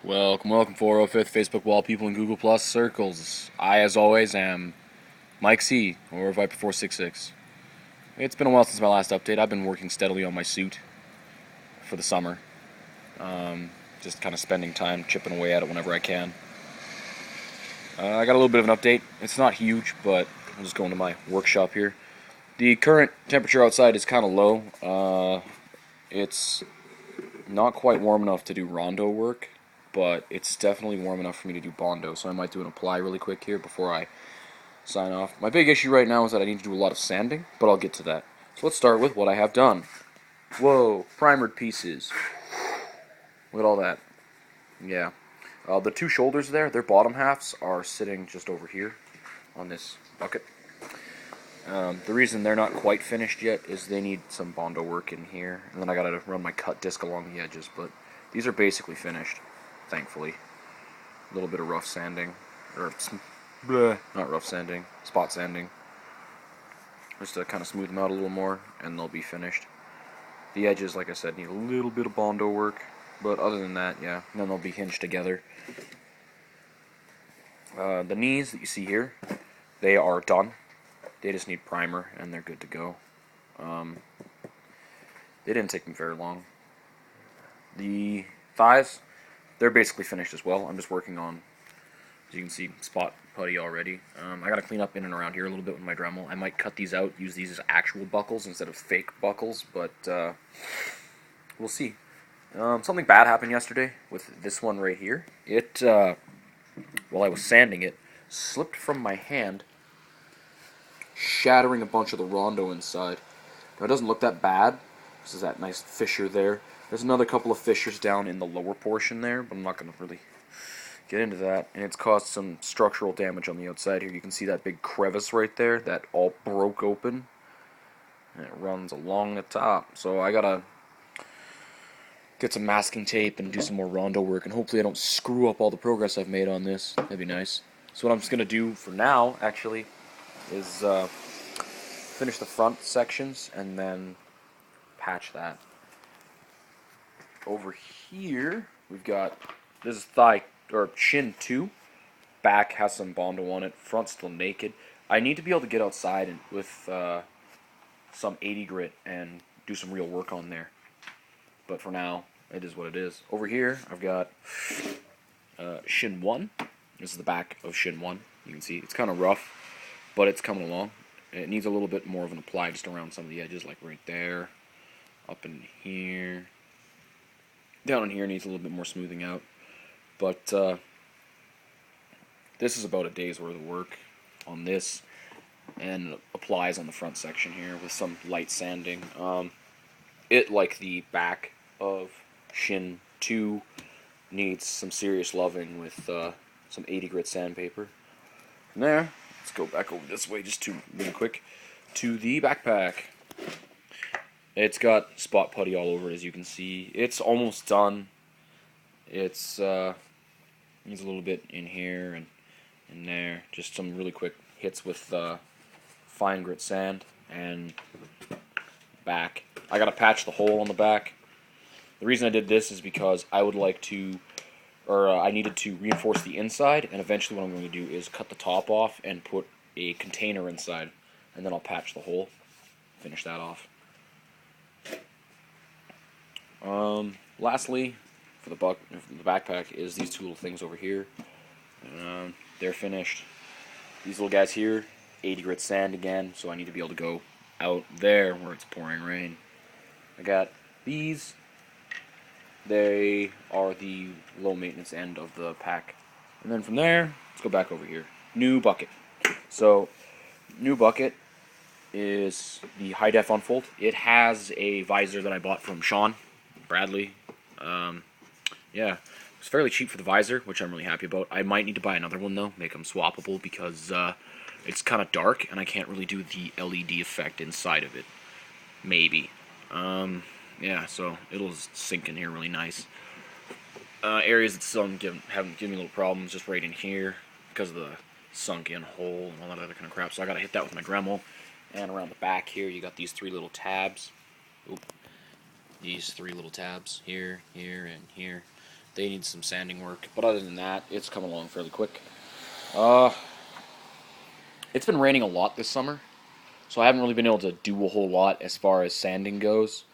Welcome, 405th Facebook wall people and Google Plus circles. I, as always, am Mike C, or Viper466. It's been a while since my last update. I've been working steadily on my suit for the summer. Just kind of spending time chipping away at it whenever I can. I got a little bit of an update. It's not huge, but I'll just go into my workshop here. The current temperature outside is kind of low. It's not quite warm enough to do rondo work, but it's definitely warm enough for me to do bondo, so I might do an apply really quick here before I sign off. My big issue right now is that I need to do a lot of sanding, but I'll get to that. So let's start with what I have done. Whoa, primered pieces. Look at all that. Yeah. The two shoulders there, their bottom halves are sitting just over here on this bucket. The reason they're not quite finished yet is they need some bondo work in here, and then I gotta run my cut disc along the edges, but these are basically finished, thankfully. A little bit of rough sanding, or not rough sanding, spot sanding, just to kind of smooth them out a little more, and they'll be finished. The edges, like I said, need a little bit of bondo work, but other than that, yeah, and then they'll be hinged together. The knees that you see here, they are done. They just need primer, and they're good to go. They didn't take me very long. The thighs, they're basically finished as well. I'm just working on, as you can see, spot putty already. I gotta clean up in and around here a little bit with my Dremel. I might cut these out, use these as actual buckles instead of fake buckles, but we'll see. Something bad happened yesterday with this one right here. It, while I was sanding it, slipped from my hand, shattering a bunch of the rondo inside. Now, it doesn't look that bad. This is that nice fissure there. There's another couple of fissures down in the lower portion there, but I'm not going to really get into that. And it's caused some structural damage on the outside here. You can see that big crevice right there that all broke open. And it runs along the top. So I got to get some masking tape and do some more rondo work, and hopefully I don't screw up all the progress I've made on this. That'd be nice. So what I'm just going to do for now, actually, is finish the front sections and then patch that. Over here, we've got, this is thigh, or shin 2. Back has some bondo on it. Front still naked. I need to be able to get outside and with some 80 grit and do some real work on there. But for now, it is what it is. Over here, I've got shin 1. This is the back of shin 1. You can see it's kind of rough, but it's coming along. It needs a little bit more of an apply just around some of the edges, like right there, up in here. Down in here needs a little bit more smoothing out. But this is about a day's worth of work on this, and applies on the front section here with some light sanding. It, like the back of shin 2, needs some serious loving with some 80 grit sandpaper. From there, let's go back over this way just really quick to the backpack. It's got spot putty all over it, as you can see. It's almost done. It's needs a little bit in here and in there. Just some really quick hits with fine grit sand and back. I gotta patch the hole on the back. The reason I did this is because I would like to, I needed to reinforce the inside, and eventually what I'm going to do is cut the top off and put a container inside, and then I'll patch the hole, finish that off. Lastly, for the backpack is these two little things over here. They're finished. These little guys here, 80 grit sand again, so I need to be able to go out there where it's pouring rain. I got these. They are the low maintenance end of the pack. And then from there, let's go back over here. New bucket. So, new bucket is the high def unfold. It has a visor that I bought from Sean Bradley. Yeah, it's fairly cheap for the visor, which I'm really happy about. I might need to buy another one though, make them swappable, because it's kind of dark and I can't really do the LED effect inside of it. Maybe. Yeah, so it'll sink in here really nice. Areas that still haven't given me little problems, just right in here, because of the sunk in hole and all that other kind of crap. So I gotta hit that with my Dremel. And around the back here, you got these 3 little tabs. Oop. These 3 little tabs here, here, and here. They need some sanding work. But other than that, it's coming along fairly quick. It's been raining a lot this summer, so I haven't really been able to do a whole lot as far as sanding goes.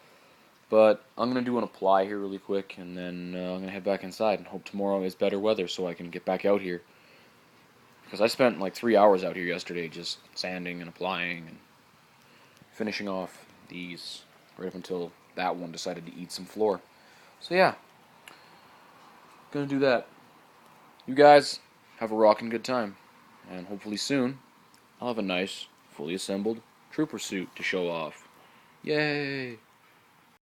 But I'm going to do an apply here really quick, and then I'm going to head back inside and hope tomorrow is better weather so I can get back out here. Because I spent like 3 hours out here yesterday just sanding and applying and finishing off these right up until that one decided to eat some floor. So yeah, gonna do that. You guys have a rockin' good time, and hopefully soon I'll have a nice, fully assembled trooper suit to show off. Yay!